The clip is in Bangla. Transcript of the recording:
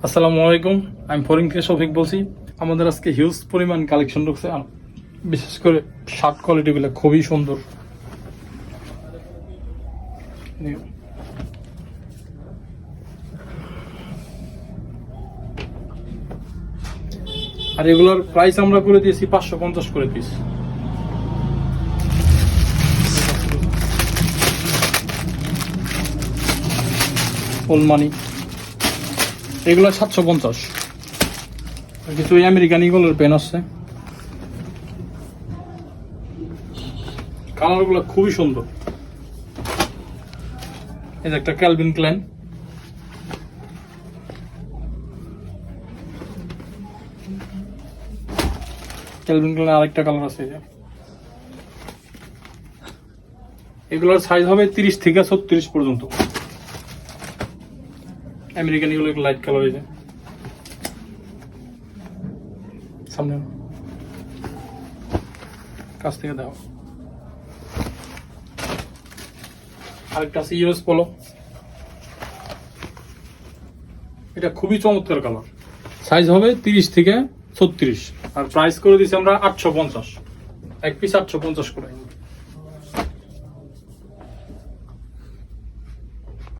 আসসালামু আলাইকুম, আমি ফরিন থেকে শফিক বলছি। আমাদের আজকে হিউজ পরিমাণ কালেকশন ঢুকছে, আর বিশেষ করে শার্ট কোয়ালিটিগুলো খুবই সুন্দর। আর এগুলোর প্রাইস আমরা করে দিয়েছি 550 করে পিস। ফুল মানি এগুলো 750। কিছু আমেরিকান ইগলের পেন আছে, কালার গুলো খুবই সুন্দর। এই যে একটা ক্যালভিন ক্লাইন, আরেকটা কালার আছে। এগুলোর সাইজ হবে 30 থেকে 36 পর্যন্ত। আমেরিকান এগুলো লাইট কালার। এই যে সামনে কাছ থেকে দাও। আরেকটা আছে ইউএস পোলো, এটা খুবই চমৎকার কালার। সাইজ হবে 30 থেকে 36, আর প্রাইস করে দিচ্ছি আমরা 850, এক পিস 850 করে।